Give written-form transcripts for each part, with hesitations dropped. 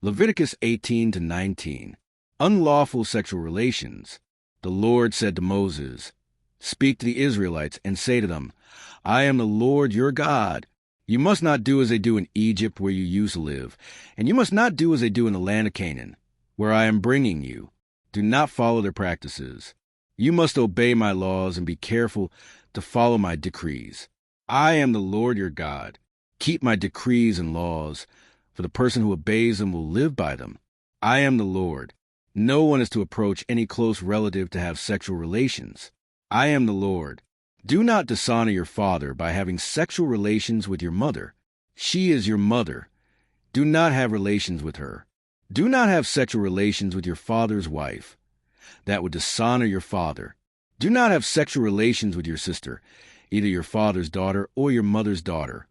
Leviticus 18-19. Unlawful sexual relations. The Lord said to Moses, "Speak to the Israelites and say to them, I am the Lord your God. You must not do as they do in Egypt where you used to live, and you must not do as they do in the land of Canaan, where I am bringing you. Do not follow their practices. You must obey my laws and be careful to follow my decrees. I am the Lord your God. Keep my decrees and laws, for the person who obeys them will live by them. I am the Lord. No one is to approach any close relative to have sexual relations. I am the Lord. Do not dishonor your father by having sexual relations with your mother. She is your mother. Do not have relations with her. Do not have sexual relations with your father's wife. That would dishonor your father. Do not have sexual relations with your sister, either your father's daughter or your mother's daughter,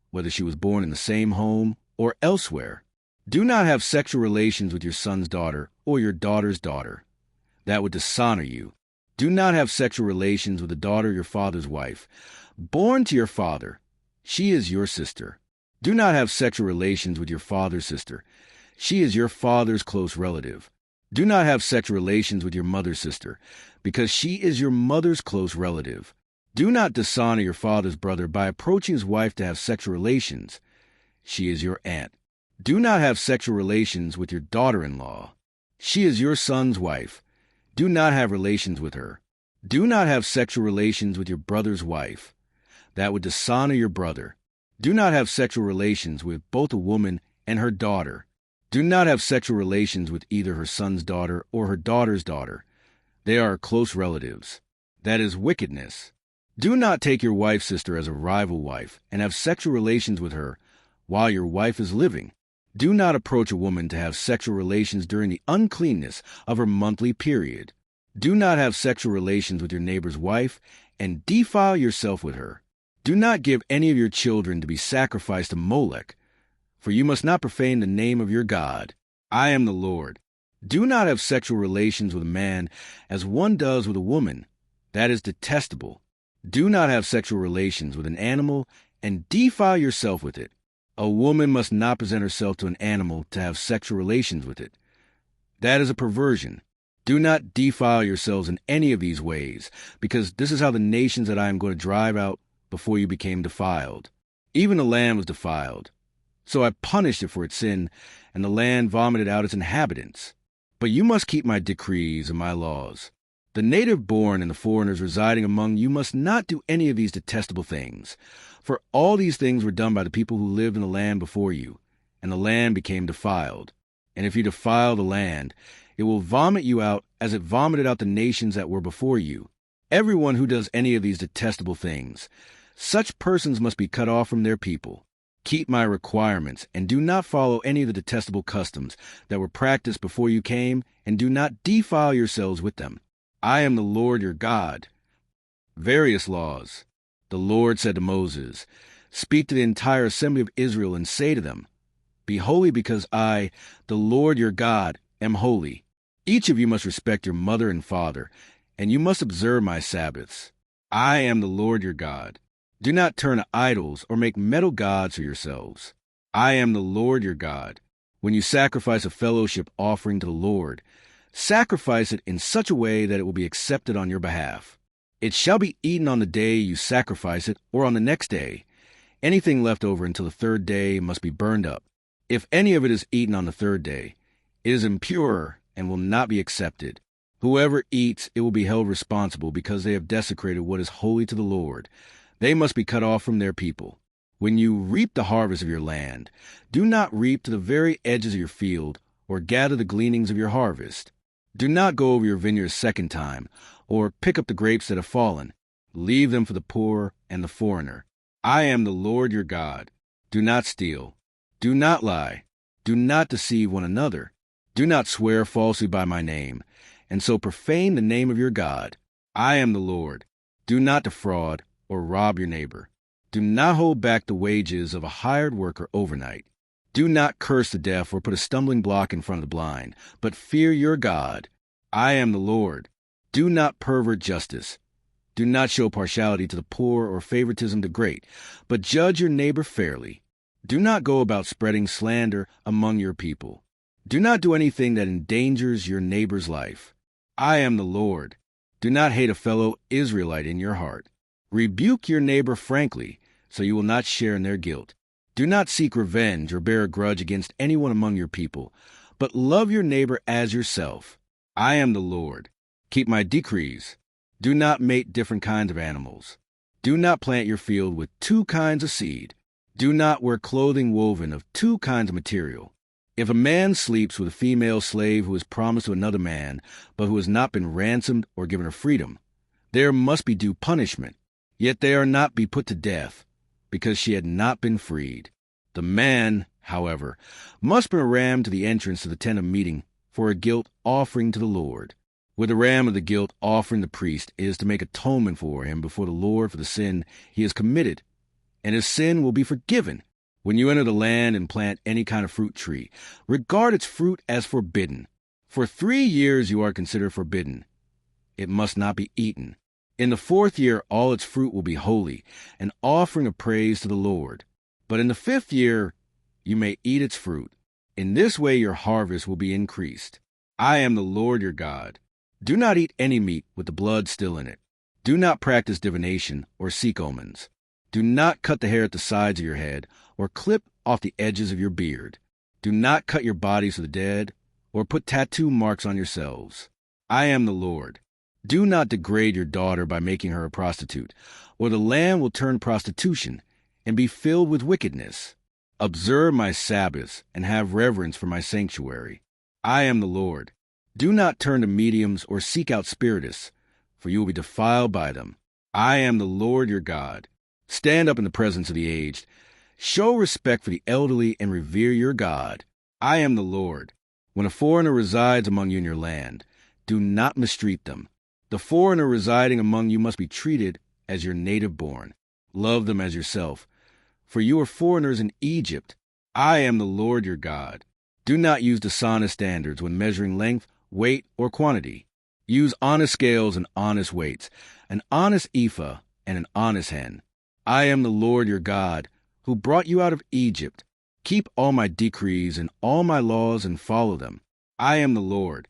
whether she was born in the same home or elsewhere. Do not have sexual relations with your son's daughter or your daughter's daughter. That would dishonor you. Do not have sexual relations with the daughter of your father's wife, born to your father. She is your sister. Do not have sexual relations with your father's sister. She is your father's close relative. Do not have sexual relations with your mother's sister, because she is your mother's close relative. Do not dishonor your father's brother by approaching his wife to have sexual relations. She is your aunt. Do not have sexual relations with your daughter-in-law. She is your son's wife. Do not have relations with her. Do not have sexual relations with your brother's wife. That would dishonor your brother. Do not have sexual relations with both a woman and her daughter. Do not have sexual relations with either her son's daughter or her daughter's daughter. They are close relatives. That is wickedness. Do not take your wife's sister as a rival wife and have sexual relations with her while your wife is living. Do not approach a woman to have sexual relations during the uncleanness of her monthly period. Do not have sexual relations with your neighbor's wife and defile yourself with her. Do not give any of your children to be sacrificed to Molech, for you must not profane the name of your God. I am the Lord. Do not have sexual relations with a man as one does with a woman. That is detestable. Do not have sexual relations with an animal and defile yourself with it. A woman must not present herself to an animal to have sexual relations with it. That is a perversion. Do not defile yourselves in any of these ways, because this is how the nations that I am going to drive out before you became defiled. Even the land was defiled. So I punished it for its sin, and the land vomited out its inhabitants. But you must keep my decrees and my laws. The native born and the foreigners residing among you must not do any of these detestable things. For all these things were done by the people who lived in the land before you, and the land became defiled. And if you defile the land, it will vomit you out as it vomited out the nations that were before you. Everyone who does any of these detestable things, such persons must be cut off from their people. Keep my requirements, and do not follow any of the detestable customs that were practiced before you came, and do not defile yourselves with them. I am the Lord your God. Various laws. The Lord said to Moses, "Speak to the entire assembly of Israel and say to them, Be holy because I, the Lord your God, am holy. Each of you must respect your mother and father, and you must observe my Sabbaths. I am the Lord your God. Do not turn to idols or make metal gods for yourselves. I am the Lord your God. When you sacrifice a fellowship offering to the Lord, sacrifice it in such a way that it will be accepted on your behalf. It shall be eaten on the day you sacrifice it or on the next day. Anything left over until the third day must be burned up. If any of it is eaten on the third day, it is impure and will not be accepted. Whoever eats it will be held responsible because they have desecrated what is holy to the Lord. They must be cut off from their people. When you reap the harvest of your land, do not reap to the very edges of your field or gather the gleanings of your harvest. Do not go over your vineyard a second time, or pick up the grapes that have fallen. Leave them for the poor and the foreigner. I am the Lord your God. Do not steal. Do not lie. Do not deceive one another. Do not swear falsely by my name, and so profane the name of your God. I am the Lord. Do not defraud or rob your neighbor. Do not hold back the wages of a hired worker overnight. Do not curse the deaf or put a stumbling block in front of the blind, but fear your God. I am the Lord. Do not pervert justice. Do not show partiality to the poor or favoritism to the great, but judge your neighbor fairly. Do not go about spreading slander among your people. Do not do anything that endangers your neighbor's life. I am the Lord. Do not hate a fellow Israelite in your heart. Rebuke your neighbor frankly, so you will not share in their guilt. Do not seek revenge or bear a grudge against anyone among your people, but love your neighbor as yourself. I am the Lord. Keep my decrees. Do not mate different kinds of animals. Do not plant your field with two kinds of seed. Do not wear clothing woven of two kinds of material. If a man sleeps with a female slave who is promised to another man, but who has not been ransomed or given her freedom, there must be due punishment. Yet they are not be put to death, because she had not been freed. The man, however, must bring a ram to the entrance of the tent of meeting for a guilt offering to the Lord. With the ram of the guilt offering, the priest is to make atonement for him before the Lord for the sin he has committed, and his sin will be forgiven. When you enter the land and plant any kind of fruit tree, regard its fruit as forbidden. For 3 years you are considered forbidden. It must not be eaten. In the 4th year all its fruit will be holy, an offering of praise to the Lord. But in the 5th year you may eat its fruit. In this way your harvest will be increased. I am the Lord your God. Do not eat any meat with the blood still in it. Do not practice divination or seek omens. Do not cut the hair at the sides of your head or clip off the edges of your beard. Do not cut your bodies to the dead or put tattoo marks on yourselves. I am the Lord. Do not degrade your daughter by making her a prostitute, or the land will turn prostitution and be filled with wickedness. Observe my Sabbaths and have reverence for my sanctuary. I am the Lord. Do not turn to mediums or seek out spiritists, for you will be defiled by them. I am the Lord your God. Stand up in the presence of the aged. Show respect for the elderly and revere your God. I am the Lord. When a foreigner resides among you in your land, do not mistreat them. The foreigner residing among you must be treated as your native born. Love them as yourself, for you are foreigners in Egypt. I am the Lord your God. Do not use dishonest standards when measuring length, weight, or quantity. Use honest scales and honest weights, an honest ephah and an honest hen. I am the Lord your God, who brought you out of Egypt. Keep all my decrees and all my laws and follow them. I am the Lord.